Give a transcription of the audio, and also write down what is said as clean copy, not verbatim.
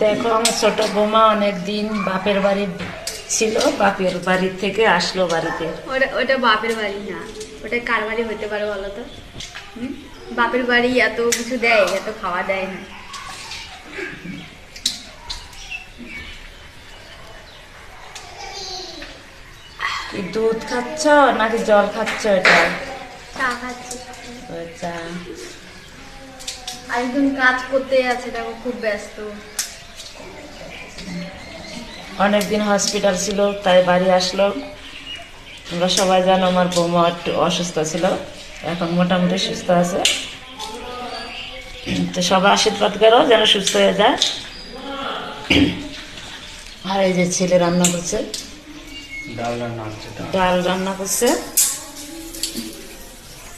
দেখো আমার ছোট বৌমা অনেক দিন বাপের বাড়ি ছিল, বাপের বাড়ি থেকে আসলো বাড়িতে। ওটা বাপের বাড়ি না, ওটা কার বাড়ি হতে পারে বলো তো? বাপের বাড়ি এত কিছু দেয়, এত খাওয়া দেয় না। কি দুধ খাচ্ছ নাকি জল খাচ্ছ? এটা চা খাচ্ছি। চা। একজন কাজ করতে আছে, দেখো খুব ব্যস্ত। অনেকদিন হসপিটাল ছিল, তাই বাড়ি আসলো। আমরা সবাই জানো আমার বৌমা একটু অসুস্থ ছিল, এখন মোটামুটি সুস্থ আছে। তো সবাই আশীর্বাদ করো যেন সুস্থ হয়ে যায়। আর এই যে ছেলে রান্না করছে, ডাল রান্না করছে।